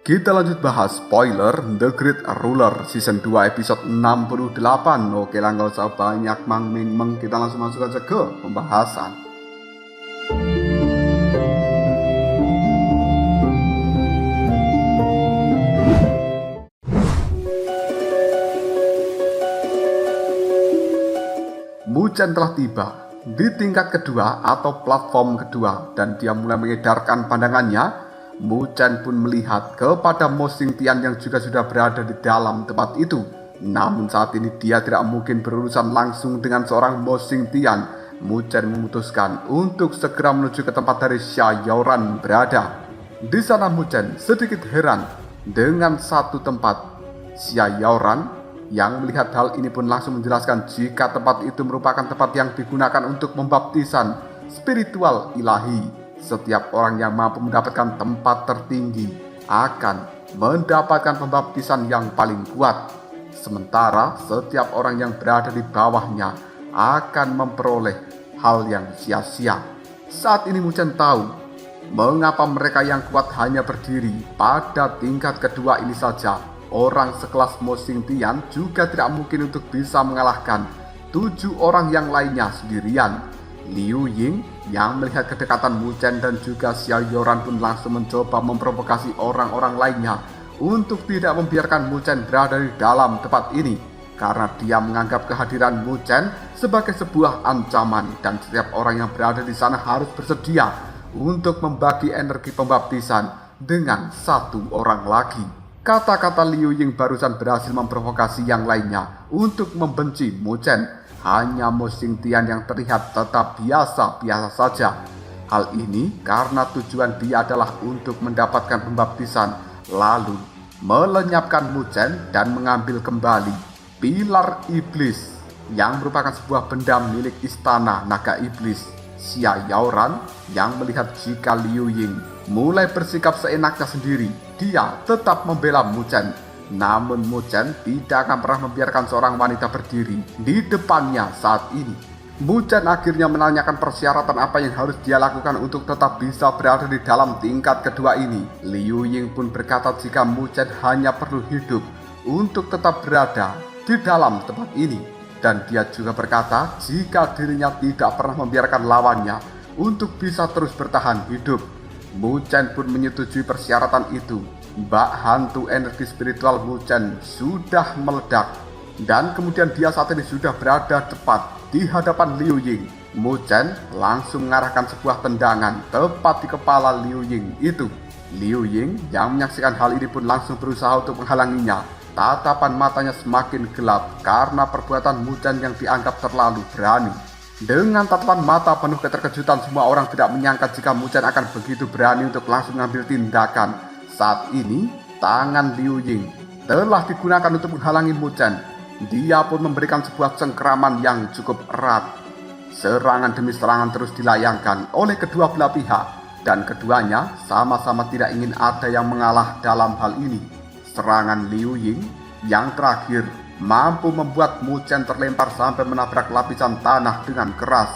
Kita lanjut bahas spoiler The Great Ruler Season 2 episode 68. Oke lah, gak usah banyak meng, kita langsung masuk aja ke pembahasan. Muchen telah tiba di tingkat kedua atau platform kedua dan dia mulai mengedarkan pandangannya. Muchen pun melihat kepada Mo Xingtian yang juga sudah berada di dalam tempat itu. Namun saat ini dia tidak mungkin berurusan langsung dengan seorang Mo Xingtian. Muchen memutuskan untuk segera menuju ke tempat dari Xia Yaoran berada. Di sana Muchen sedikit heran dengan satu tempat. Xia Yaoran yang melihat hal ini pun langsung menjelaskan jika tempat itu merupakan tempat yang digunakan untuk membaptisan spiritual ilahi. Setiap orang yang mampu mendapatkan tempat tertinggi akan mendapatkan pembaptisan yang paling kuat. Sementara setiap orang yang berada di bawahnya akan memperoleh hal yang sia-sia. Saat ini Muchen tahu mengapa mereka yang kuat hanya berdiri pada tingkat kedua ini saja. Orang sekelas Mo Xingtian juga tidak mungkin untuk bisa mengalahkan 7 orang yang lainnya sendirian. Liu Ying yang melihat kedekatan Muchen dan juga Xia Yaoran pun langsung mencoba memprovokasi orang-orang lainnya untuk tidak membiarkan Muchen berada di dalam tempat ini, karena dia menganggap kehadiran Muchen sebagai sebuah ancaman dan setiap orang yang berada di sana harus bersedia untuk membagi energi pembaptisan dengan satu orang lagi. Kata-kata Liu Ying barusan berhasil memprovokasi yang lainnya untuk membenci Muchen. Hanya Mo Xingtian yang terlihat tetap biasa-biasa saja. Hal ini karena tujuan dia adalah untuk mendapatkan pembaptisan, lalu melenyapkan Muchen dan mengambil kembali pilar iblis yang merupakan sebuah benda milik istana naga iblis. Xia Yaoran yang melihat jika Liu Ying mulai bersikap seenaknya sendiri, dia tetap membela Muchen. Namun Muchen tidak akan pernah membiarkan seorang wanita berdiri di depannya saat ini. Muchen akhirnya menanyakan persyaratan apa yang harus dia lakukan untuk tetap bisa berada di dalam tingkat kedua ini. Liu Ying pun berkata jika Muchen hanya perlu hidup untuk tetap berada di dalam tempat ini. Dan dia juga berkata jika dirinya tidak pernah membiarkan lawannya untuk bisa terus bertahan hidup. Muchen pun menyetujui persyaratan itu. Bak hantu energi spiritual Muchen sudah meledak dan kemudian dia saat ini sudah berada tepat di hadapan Liu Ying. Muchen langsung mengarahkan sebuah tendangan tepat di kepala Liu Ying itu. Liu Ying yang menyaksikan hal ini pun langsung berusaha untuk menghalanginya. Tatapan matanya semakin gelap karena perbuatan Muchen yang dianggap terlalu berani. Dengan tatapan mata penuh keterkejutan, semua orang tidak menyangka jika Muchen akan begitu berani untuk langsung mengambil tindakan. Saat ini, tangan Liu Ying telah digunakan untuk menghalangi Muchen. Dia pun memberikan sebuah cengkeraman yang cukup erat. Serangan demi serangan terus dilayangkan oleh kedua belah pihak, dan keduanya sama-sama tidak ingin ada yang mengalah dalam hal ini. Serangan Liu Ying yang terakhir mampu membuat Muchen terlempar sampai menabrak lapisan tanah dengan keras.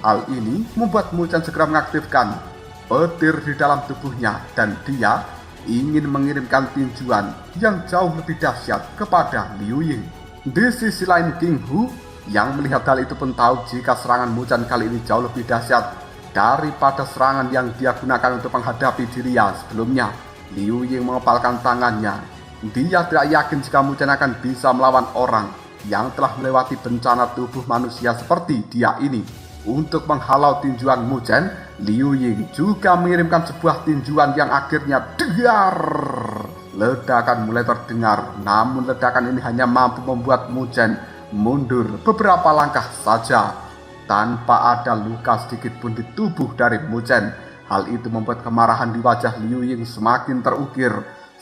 Hal ini membuat Muchen segera mengaktifkan petir di dalam tubuhnya dan dia ingin mengirimkan tinjuan yang jauh lebih dahsyat kepada Liu Ying. Di sisi lain King Hu yang melihat hal itu pun tahu jika serangan Muchen kali ini jauh lebih dahsyat daripada serangan yang dia gunakan untuk menghadapi dirinya sebelumnya. Liu Ying mengepalkan tangannya. Dia tidak yakin jika Muchen akan bisa melawan orang yang telah melewati bencana tubuh manusia seperti dia ini. Untuk menghalau tinjuan Muchen, Liu Ying juga mengirimkan sebuah tinjuan yang akhirnya dar. Ledakan mulai terdengar, namun ledakan ini hanya mampu membuat Muchen mundur beberapa langkah saja. Tanpa ada luka sedikit pun di tubuh dari Muchen. Hal itu membuat kemarahan di wajah Liu Ying semakin terukir.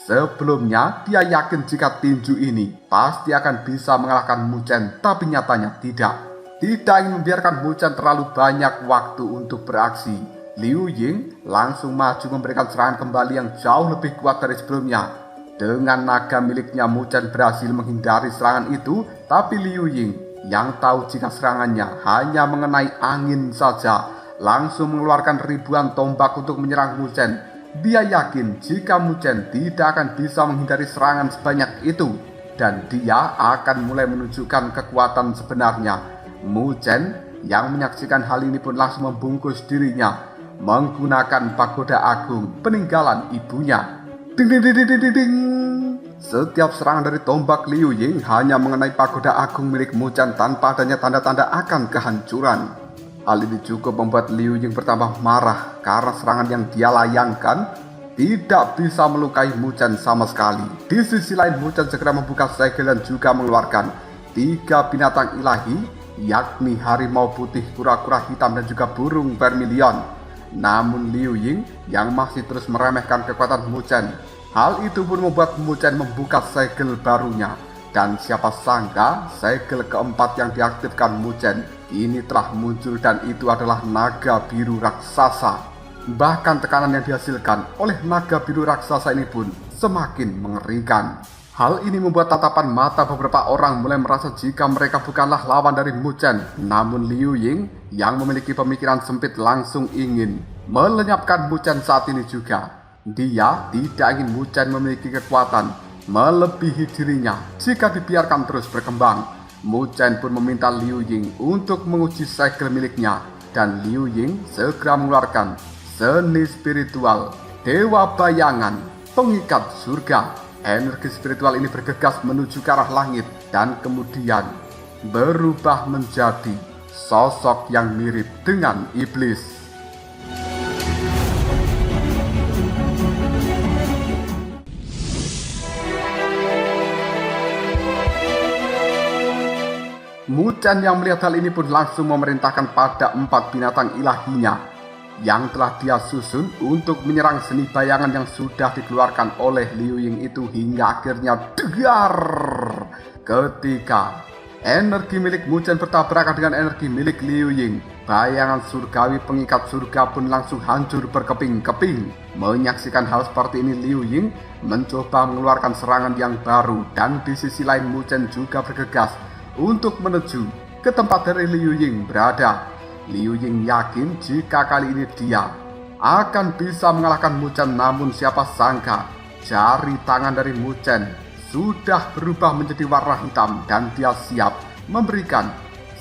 Sebelumnya dia yakin jika tinju ini pasti akan bisa mengalahkan Muchen, tapi nyatanya tidak. Tidak ingin membiarkan Muchen terlalu banyak waktu untuk beraksi. Liu Ying langsung maju memberikan serangan kembali yang jauh lebih kuat dari sebelumnya. Dengan naga miliknya Muchen berhasil menghindari serangan itu, tapi Liu Ying yang tahu jika serangannya hanya mengenai angin saja langsung mengeluarkan ribuan tombak untuk menyerang Muchen. Dia yakin jika Mu Chen tidak akan bisa menghindari serangan sebanyak itu dan dia akan mulai menunjukkan kekuatan sebenarnya. Mu Chen yang menyaksikan hal ini pun langsung membungkus dirinya menggunakan pagoda agung peninggalan ibunya. Ding ding ding ding ding ding. Setiap serangan dari tombak Liu Ying hanya mengenai pagoda agung milik Mu Chen tanpa adanya tanda-tanda akan kehancuran. Hal ini cukup membuat Liu Ying bertambah marah karena serangan yang dia layangkan tidak bisa melukai Mu Chen sama sekali. Di sisi lain, Mu Chen segera membuka segel dan juga mengeluarkan 3 binatang ilahi, yakni harimau putih, kura-kura hitam dan juga burung vermilion. Namun Liu Ying yang masih terus meremehkan kekuatan Mu Chen. Hal itu pun membuat Mu Chen membuka segel barunya. Dan siapa sangka segel keempat yang diaktifkan Mu Chen ini telah muncul dan itu adalah naga biru raksasa. Bahkan tekanan yang dihasilkan oleh naga biru raksasa ini pun semakin mengerikan. Hal ini membuat tatapan mata beberapa orang mulai merasa jika mereka bukanlah lawan dari Mu Chen. Namun Liu Ying yang memiliki pemikiran sempit langsung ingin melenyapkan Mu Chen saat ini juga. Dia tidak ingin Mu Chen memiliki kekuatan melebihi dirinya jika dibiarkan terus berkembang. Mu Chen pun meminta Liu Ying untuk menguji segel miliknya dan Liu Ying segera mengeluarkan seni spiritual Dewa Bayangan Pengikat Surga. Energi spiritual ini bergegas menuju ke arah langit dan kemudian berubah menjadi sosok yang mirip dengan iblis. Mu Chen yang melihat hal ini pun langsung memerintahkan pada 4 binatang ilahinya yang telah dia susun untuk menyerang seni bayangan yang sudah dikeluarkan oleh Liu Ying itu hingga akhirnya degar. Ketika energi milik Mu Chen bertabrakan dengan energi milik Liu Ying, bayangan surgawi pengikat surga pun langsung hancur berkeping-keping. Menyaksikan hal seperti ini, Liu Ying mencoba mengeluarkan serangan yang baru dan di sisi lain Mu Chen juga bergegas untuk menuju ke tempat dari Liu Ying berada. Liu Ying yakin jika kali ini dia akan bisa mengalahkan Mu Chen, namun siapa sangka jari tangan dari Mu Chen sudah berubah menjadi warna hitam dan dia siap memberikan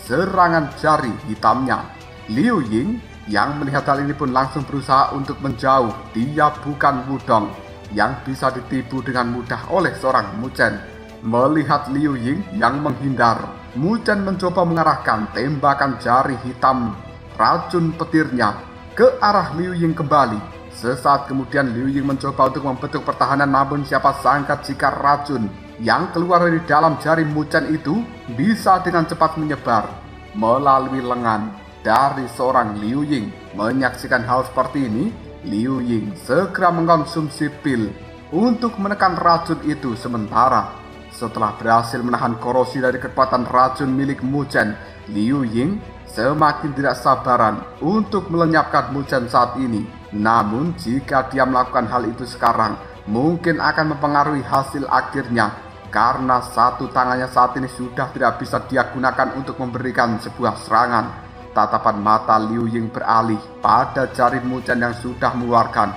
serangan jari hitamnya. Liu Ying yang melihat hal ini pun langsung berusaha untuk menjauh. Dia bukan Wudong yang bisa ditipu dengan mudah oleh seorang Mu Chen. Melihat Liu Ying yang menghindar, Mu Chen mencoba mengarahkan tembakan jari hitam racun petirnya ke arah Liu Ying kembali. Sesaat kemudian Liu Ying mencoba untuk membentuk pertahanan, namun siapa sangka jika racun yang keluar dari dalam jari Mu Chen itu bisa dengan cepat menyebar melalui lengan dari seorang Liu Ying. Menyaksikan hal seperti ini, Liu Ying segera mengkonsumsi pil untuk menekan racun itu sementara. Setelah berhasil menahan korosi dari kekuatan racun milik Mu Chen, Liu Ying semakin tidak sabaran untuk melenyapkan Mu Chen saat ini. Namun jika dia melakukan hal itu sekarang, mungkin akan mempengaruhi hasil akhirnya, karena satu tangannya saat ini sudah tidak bisa dia gunakan untuk memberikan sebuah serangan. Tatapan mata Liu Ying beralih pada jari Mu Chen yang sudah mengeluarkan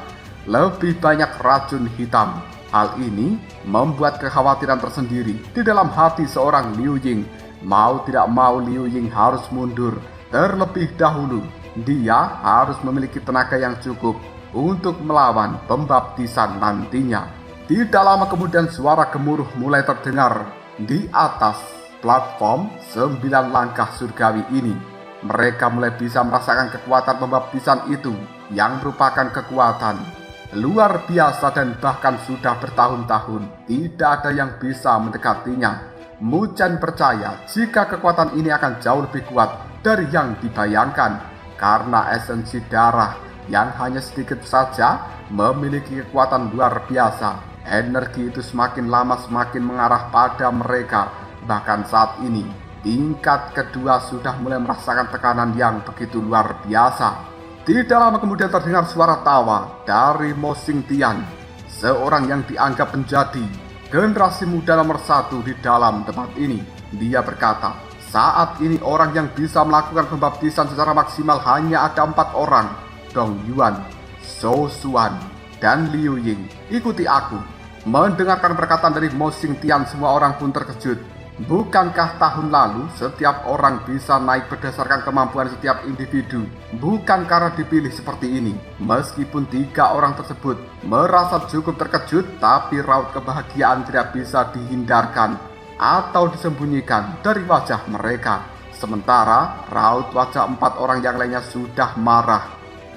lebih banyak racun hitam. Hal ini membuat kekhawatiran tersendiri di dalam hati seorang Liu Ying. Mau tidak mau Liu Ying harus mundur terlebih dahulu. Dia harus memiliki tenaga yang cukup untuk melawan pembaptisan nantinya. Tidak lama kemudian suara gemuruh mulai terdengar di atas platform 9 langkah surgawi ini. Mereka mulai bisa merasakan kekuatan pembaptisan itu yang merupakan kekuatan luar biasa dan bahkan sudah bertahun-tahun tidak ada yang bisa mendekatinya. Mu Chen percaya jika kekuatan ini akan jauh lebih kuat dari yang dibayangkan, karena esensi darah yang hanya sedikit saja memiliki kekuatan luar biasa. Energi itu semakin lama semakin mengarah pada mereka. Bahkan saat ini tingkat kedua sudah mulai merasakan tekanan yang begitu luar biasa. Tidak lama kemudian terdengar suara tawa dari Mo Xingtian, seorang yang dianggap menjadi generasi muda nomor 1 di dalam tempat ini. Dia berkata, saat ini orang yang bisa melakukan pembaptisan secara maksimal hanya ada 4 orang, Dong Yuan, Zhou Xuan, dan Liu Ying. Ikuti aku. Mendengarkan perkataan dari Mo Xingtian, semua orang pun terkejut. Bukankah tahun lalu setiap orang bisa naik berdasarkan kemampuan setiap individu? Bukan karena dipilih seperti ini. Meskipun 3 orang tersebut merasa cukup terkejut, tapi raut kebahagiaan tidak bisa dihindarkan atau disembunyikan dari wajah mereka. Sementara raut wajah 4 orang yang lainnya sudah marah.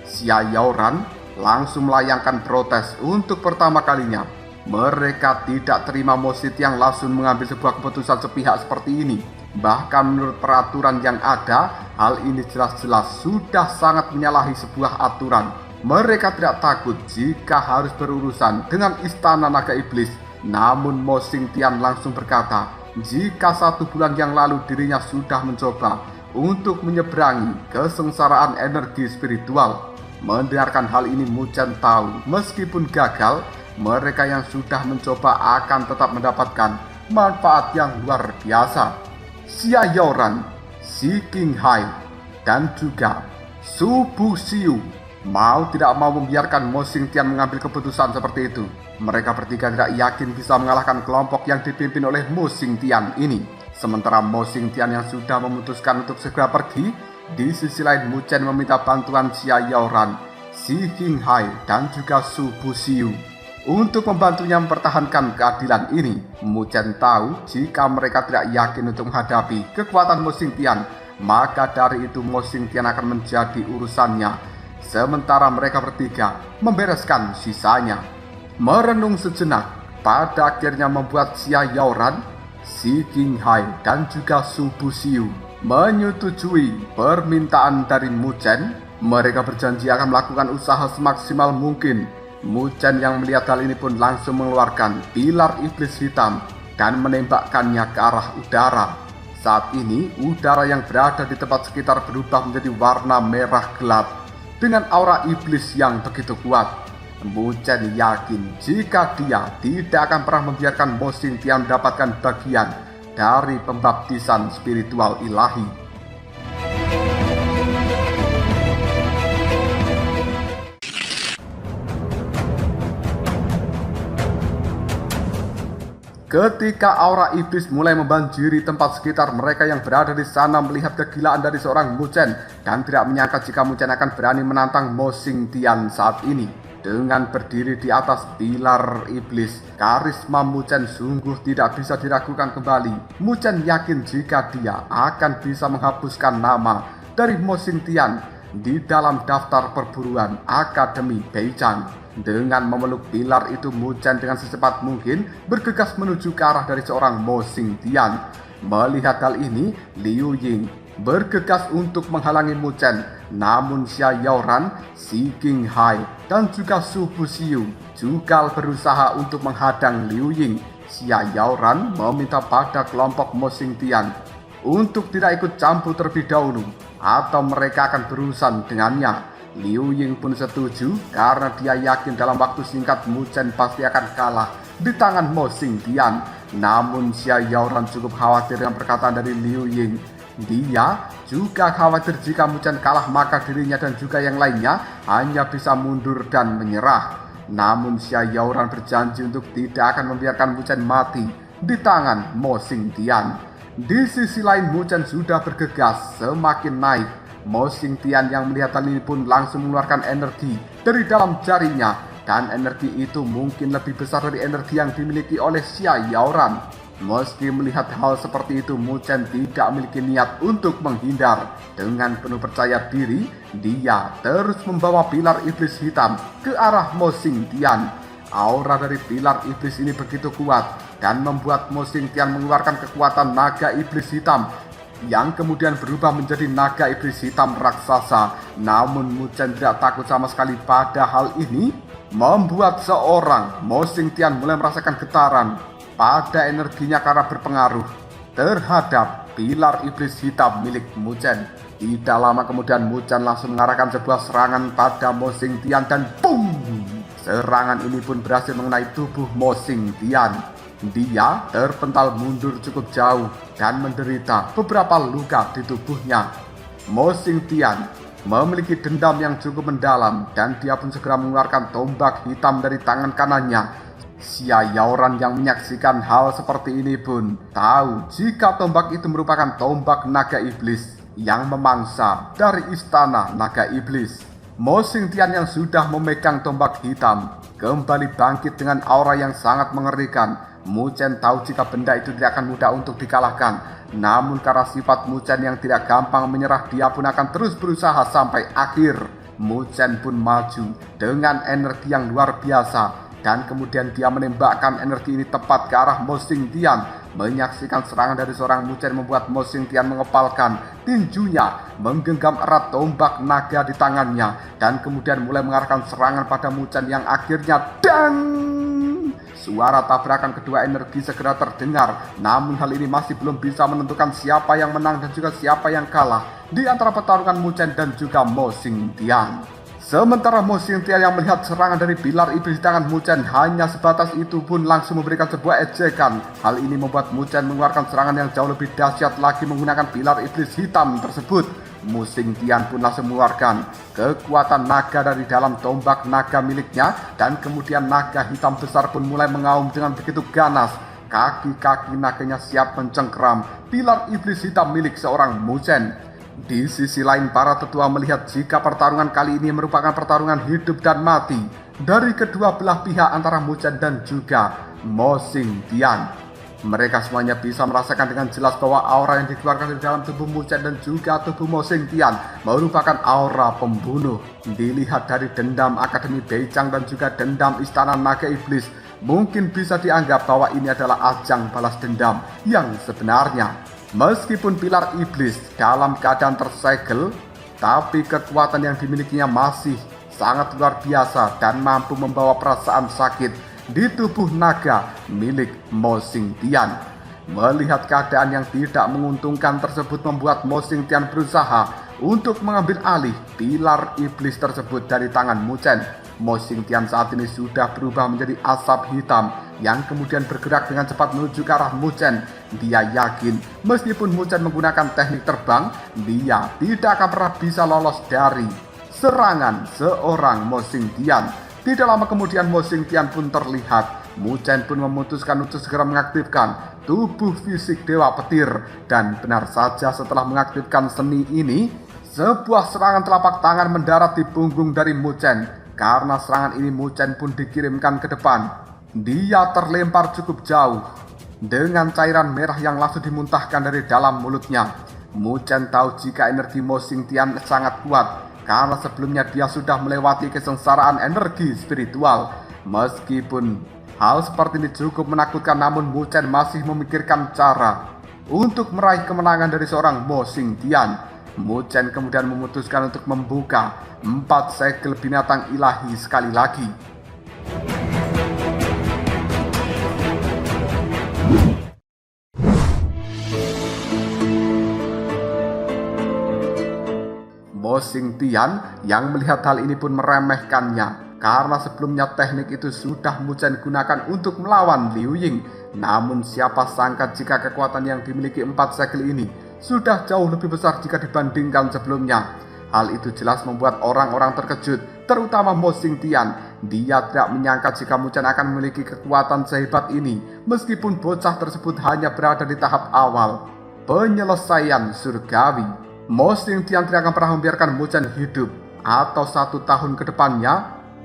Xia Yaoran langsung melayangkan protes untuk pertama kalinya. Mereka tidak terima Mo Xingtian langsung mengambil sebuah keputusan sepihak seperti ini. Bahkan menurut peraturan yang ada, hal ini jelas-jelas sudah sangat menyalahi sebuah aturan. Mereka tidak takut jika harus berurusan dengan Istana Naga Iblis. Namun Mo Xingtian langsung berkata, jika 1 bulan yang lalu dirinya sudah mencoba untuk menyeberangi kesengsaraan energi spiritual. Mendengarkan hal ini, Mu Chen tahu meskipun gagal, mereka yang sudah mencoba akan tetap mendapatkan manfaat yang luar biasa. Xia Yaoran, Xi Qinghai, dan juga Su Buxiu mau tidak mau membiarkan Mo Xingtian mengambil keputusan seperti itu. Mereka bertiga tidak yakin bisa mengalahkan kelompok yang dipimpin oleh Mo Xingtian ini. Sementara Mo Xingtian yang sudah memutuskan untuk segera pergi, di sisi lain Mu Chen meminta bantuan Xia Yaoran, Xi Qinghai, dan juga Su Buxiu untuk membantunya mempertahankan keadilan ini. Mu Chen tahu jika mereka tidak yakin untuk menghadapi kekuatan Mo Xingtian, maka dari itu Mo Xingtian akan menjadi urusannya. Sementara mereka bertiga membereskan sisanya. Merenung sejenak, pada akhirnya membuat Xia Yaoran, Xi Qinghai, dan juga Su Buxiu menyetujui permintaan dari Mu Chen. Mereka berjanji akan melakukan usaha semaksimal mungkin. Mu Chen yang melihat hal ini pun langsung mengeluarkan pilar iblis hitam dan menembakkannya ke arah udara. Saat ini udara yang berada di tempat sekitar berubah menjadi warna merah gelap dengan aura iblis yang begitu kuat. Mu Chen yakin jika dia tidak akan pernah membiarkan Mo Xingtian mendapatkan bagian dari pembaptisan spiritual ilahi. Ketika aura iblis mulai membanjiri tempat sekitar, mereka yang berada di sana melihat kegilaan dari seorang Mu Chen dan tidak menyangka jika Mu Chen akan berani menantang Mo Xingtian saat ini. Dengan berdiri di atas pilar iblis, karisma Mu Chen sungguh tidak bisa diragukan kembali. Mu Chen yakin jika dia akan bisa menghapuskan nama dari Mo Xingtian di dalam daftar perburuan Akademi Beijing. Dengan memeluk pilar itu, Mu Chen dengan secepat mungkin bergegas menuju ke arah dari seorang Mo Xingtian. Melihat hal ini, Liu Ying bergegas untuk menghalangi Mu Chen. Namun Xia Yaoran, Xi Qinghai, dan juga Su Buxiu juga berusaha untuk menghadang Liu Ying. Xia Yaoran meminta pada kelompok Mo Xingtian untuk tidak ikut campur terlebih dahulu, atau mereka akan berurusan dengannya. Liu Ying pun setuju karena dia yakin dalam waktu singkat Mu Chen pasti akan kalah di tangan Mo Xingtian. Namun Xia Yaoran cukup khawatir dengan perkataan dari Liu Ying. Dia juga khawatir jika Mu Chen kalah maka dirinya dan juga yang lainnya hanya bisa mundur dan menyerah. Namun Xia Yaoran berjanji untuk tidak akan membiarkan Mu Chen mati di tangan Mo Xingtian. Di sisi lain Mu Chen sudah bergegas semakin naik. Mo Xingtian yang melihat hal ini pun langsung mengeluarkan energi dari dalam jarinya, dan energi itu mungkin lebih besar dari energi yang dimiliki oleh Xia Yaoran. Meski melihat hal seperti itu, Mu Chen tidak memiliki niat untuk menghindar. Dengan penuh percaya diri, dia terus membawa pilar iblis hitam ke arah Mo Xingtian. Aura dari pilar iblis ini begitu kuat dan membuat Mo Xingtian mengeluarkan kekuatan naga iblis hitam yang kemudian berubah menjadi naga iblis hitam raksasa. Namun Mu Chen tidak takut sama sekali pada hal ini, membuat seorang Mo Xingtian mulai merasakan getaran pada energinya karena berpengaruh terhadap pilar iblis hitam milik Mu Chen. Tidak lama kemudian Mu Chen langsung mengarahkan sebuah serangan pada Mo Xingtian dan boom! Serangan ini pun berhasil mengenai tubuh Mo Xingtian. Dia terpental mundur cukup jauh dan menderita beberapa luka di tubuhnya. Mo Xingtian memiliki dendam yang cukup mendalam dan dia pun segera mengeluarkan tombak hitam dari tangan kanannya. Xia Yaoran yang menyaksikan hal seperti ini pun tahu jika tombak itu merupakan tombak naga iblis yang memangsa dari istana naga iblis. Mo Xingtian yang sudah memegang tombak hitam kembali bangkit dengan aura yang sangat mengerikan. Mu Chen tahu jika benda itu tidak akan mudah untuk dikalahkan. Namun karena sifat Mu Chen yang tidak gampang menyerah, dia pun akan terus berusaha sampai akhir. Mu Chen pun maju dengan energi yang luar biasa. Dan kemudian dia menembakkan energi ini tepat ke arah Mo Xingtian. Menyaksikan serangan dari seorang Mu Chen membuat Mo Xingtian mengepalkan tinjunya, menggenggam erat tombak naga di tangannya, dan kemudian mulai mengarahkan serangan pada Mu Chen yang akhirnya dang! Suara tabrakan kedua energi segera terdengar, namun hal ini masih belum bisa menentukan siapa yang menang dan juga siapa yang kalah di antara pertarungan Mu Chen dan juga Mo Xingtian. Sementara Mo Xingtian yang melihat serangan dari pilar iblis di tangan Mu Chen hanya sebatas itu pun langsung memberikan sebuah ejekan. Hal ini membuat Mu Chen mengeluarkan serangan yang jauh lebih dahsyat lagi menggunakan pilar iblis hitam tersebut. Mo Xingtian pun langsung mengeluarkan kekuatan naga dari dalam tombak naga miliknya, dan kemudian naga hitam besar pun mulai mengaum dengan begitu ganas. Kaki-kaki naganya siap mencengkeram pilar iblis hitam milik seorang Mu Chen. Di sisi lain, para tetua melihat jika pertarungan kali ini merupakan pertarungan hidup dan mati dari kedua belah pihak antara Mu Chen dan juga Mo Xingtian. Mereka semuanya bisa merasakan dengan jelas bahwa aura yang dikeluarkan dari dalam tubuh Mu Chen dan juga tubuh Mo Xingtian merupakan aura pembunuh. Dilihat dari dendam Akademi Beijing dan juga dendam Istana Naga Iblis, mungkin bisa dianggap bahwa ini adalah ajang balas dendam yang sebenarnya. Meskipun pilar iblis dalam keadaan tersegel, tapi kekuatan yang dimilikinya masih sangat luar biasa dan mampu membawa perasaan sakit di tubuh naga milik Mo Xingtian. Melihat keadaan yang tidak menguntungkan tersebut membuat Mo Xingtian berusaha untuk mengambil alih pilar iblis tersebut dari tangan Mu Chen. Mo Xingtian saat ini sudah berubah menjadi asap hitam yang kemudian bergerak dengan cepat menuju ke arah Mu Chen. Dia yakin meskipun Mu Chen menggunakan teknik terbang, dia tidak akan pernah bisa lolos dari serangan seorang Mo Xingtian. Tidak lama kemudian Mo Xingtian pun terlihat. Mu Chen pun memutuskan untuk segera mengaktifkan tubuh fisik Dewa Petir. Dan benar saja setelah mengaktifkan seni ini, sebuah serangan telapak tangan mendarat di punggung dari Mu Chen. Karena serangan ini Mu Chen pun dikirimkan ke depan. Dia terlempar cukup jauh dengan cairan merah yang langsung dimuntahkan dari dalam mulutnya. Mu Chen tahu jika energi Mo Xingtian sangat kuat karena sebelumnya dia sudah melewati kesengsaraan energi spiritual. Meskipun hal seperti ini cukup menakutkan, namun Mu Chen masih memikirkan cara untuk meraih kemenangan dari seorang Mo Xingtian. Mu Chen kemudian memutuskan untuk membuka 4 segel binatang ilahi sekali lagi. Mo Xingtian yang melihat hal ini pun meremehkannya, karena sebelumnya teknik itu sudah Mu Chen gunakan untuk melawan Liu Ying. Namun siapa sangka jika kekuatan yang dimiliki 4 segel ini sudah jauh lebih besar jika dibandingkan sebelumnya. Hal itu jelas membuat orang-orang terkejut, terutama Mo Xingtian. Dia tidak menyangka jika Mu Chen akan memiliki kekuatan sehebat ini, meskipun bocah tersebut hanya berada di tahap awal penyelesaian surgawi. Mo Xingtian tidak akan pernah membiarkan Mu Chen hidup, atau 1 tahun ke depannya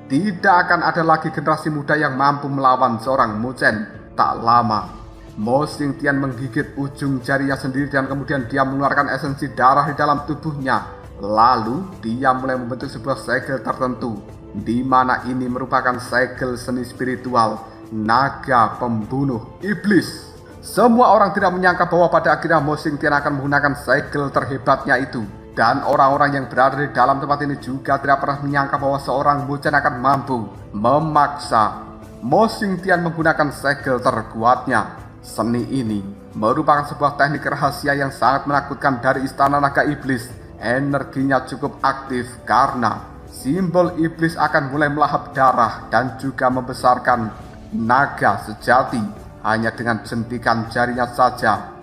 tidak akan ada lagi generasi muda yang mampu melawan seorang Mu Chen. Tak lama, Mo Xingtian menggigit ujung jarinya sendiri dan kemudian dia mengeluarkan esensi darah di dalam tubuhnya. Lalu dia mulai membentuk sebuah segel tertentu, di mana ini merupakan segel seni spiritual naga pembunuh iblis. Semua orang tidak menyangka bahwa pada akhirnya Mo Xingtian akan menggunakan segel terhebatnya itu. Dan orang-orang yang berada di dalam tempat ini juga tidak pernah menyangka bahwa seorang Mu Chen akan mampu memaksa Mo Xingtian menggunakan segel terkuatnya. Seni ini merupakan sebuah teknik rahasia yang sangat menakutkan dari Istana Naga Iblis. Energinya cukup aktif karena simbol iblis akan mulai melahap darah dan juga membesarkan naga sejati hanya dengan jentikan jarinya saja.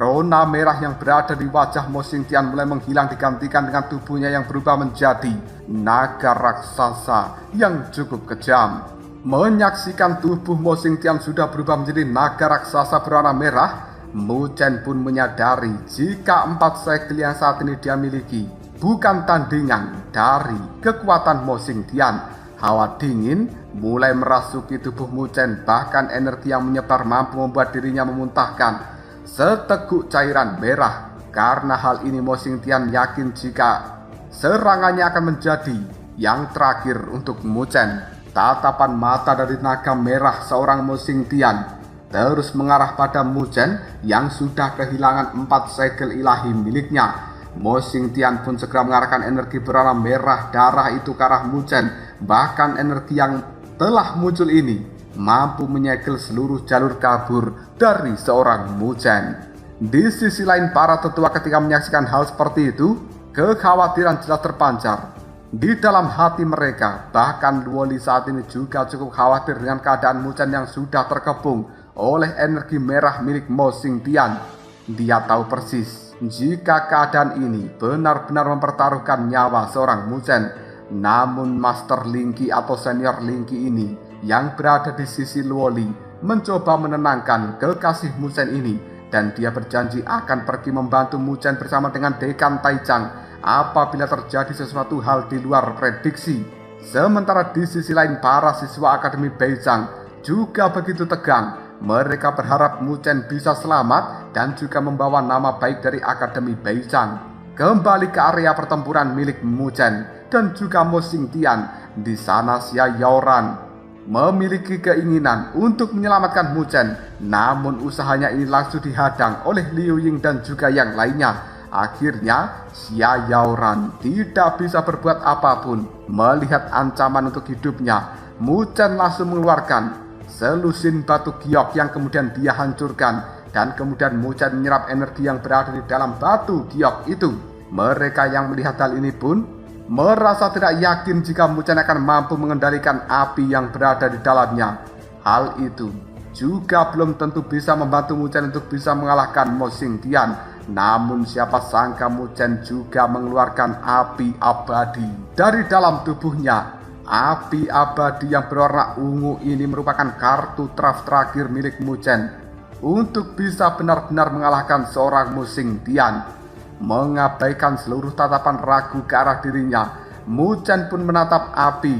rona merah yang berada di wajah Mo Xingtian mulai menghilang digantikan dengan tubuhnya yang berubah menjadi naga raksasa yang cukup kejam. Menyaksikan tubuh Mo Xingtian sudah berubah menjadi naga raksasa berwarna merah, Mu Chen pun menyadari jika 4 segel yang saat ini dia miliki bukan tandingan dari kekuatan Mo Xingtian. Hawa dingin mulai merasuki tubuh Mu Chen, bahkan energi yang menyebar mampu membuat dirinya memuntahkan seteguk cairan merah. Karena hal ini Mo Xingtian yakin jika serangannya akan menjadi yang terakhir untuk Mu Chen. Tatapan mata dari naga merah seorang Mo Xingtian terus mengarah pada Mu Chen yang sudah kehilangan 4 segel ilahi miliknya. Mo Xingtian pun segera mengarahkan energi berwarna merah darah itu ke arah Mu Chen. Bahkan energi yang telah muncul ini mampu menyegel seluruh jalur kabur dari seorang Mu Chen. Di sisi lain, para tetua ketika menyaksikan hal seperti itu, kekhawatiran jelas terpancar di dalam hati mereka. Bahkan Luo Li saat ini juga cukup khawatir dengan keadaan Mu Chen yang sudah terkepung oleh energi merah milik Mo Xingtian. Dia tahu persis jika keadaan ini benar-benar mempertaruhkan nyawa seorang Mu Chen. Namun Master Lingqi atau Senior Lingqi ini yang berada di sisi Luo Li mencoba menenangkan kekasih Mu Chen ini, dan dia berjanji akan pergi membantu Mu Chen bersama dengan Dekan Taichang apabila terjadi sesuatu hal di luar prediksi. Sementara di sisi lain, para siswa Akademi Beizhang juga begitu tegang. Mereka berharap Mu Chen bisa selamat dan juga membawa nama baik dari Akademi Beizhang kembali ke area pertempuran milik Mu Chen dan juga Mo Xingtian. Di sana Xia Yaoran memiliki keinginan untuk menyelamatkan Mu Chen, namun usahanya ini langsung dihadang oleh Liu Ying dan juga yang lainnya. Akhirnya Xia Yaoran tidak bisa berbuat apapun. Melihat ancaman untuk hidupnya, Mu Chen langsung mengeluarkan selusin batu giok yang kemudian dia hancurkan, dan kemudian Mu Chen menyerap energi yang berada di dalam batu giok itu. Mereka yang melihat hal ini pun merasa tidak yakin jika Mu Chen akan mampu mengendalikan api yang berada di dalamnya. Hal itu juga belum tentu bisa membantu Mu Chen untuk bisa mengalahkan Mo Xingtian. Namun siapa sangka Mu Chen juga mengeluarkan api abadi dari dalam tubuhnya. Api abadi yang berwarna ungu ini merupakan kartu traf terakhir milik Mu Chen untuk bisa benar-benar mengalahkan seorang Mo Xingtian. Mengabaikan seluruh tatapan ragu ke arah dirinya, Mu Chen pun menatap api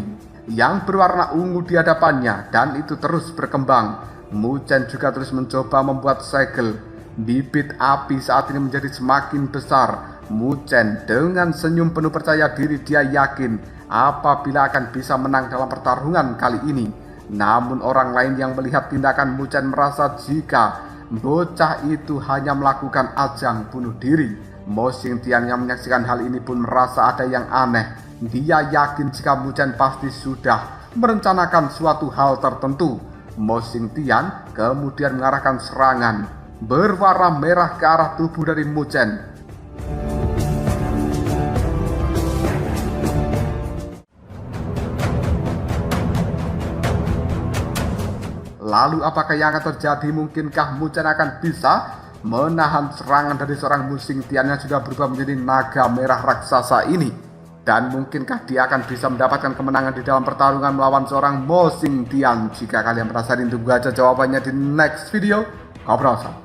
yang berwarna ungu di hadapannya, dan itu terus berkembang. Mu Chen juga terus mencoba membuat segel. Bibit api saat ini menjadi semakin besar. Mu Chen dengan senyum penuh percaya diri, dia yakin apabila akan bisa menang dalam pertarungan kali ini. Namun orang lain yang melihat tindakan Mu Chen merasa jika bocah itu hanya melakukan ajang bunuh diri. Mo Xingtian yang menyaksikan hal ini pun merasa ada yang aneh. Dia yakin jika Mu Chen pasti sudah merencanakan suatu hal tertentu. Mo Xingtian kemudian mengarahkan serangan berwarna merah ke arah tubuh dari Mu Chen. Lalu apakah yang akan terjadi? Mungkinkah Mu Chen akan bisa menahan serangan dari seorang Mo Xingtian yang sudah berubah menjadi naga merah raksasa ini? Dan mungkinkah dia akan bisa mendapatkan kemenangan di dalam pertarungan melawan seorang Mo Xingtian? Jika kalian penasaran, tunggu aja jawabannya di next video. Ngobrol.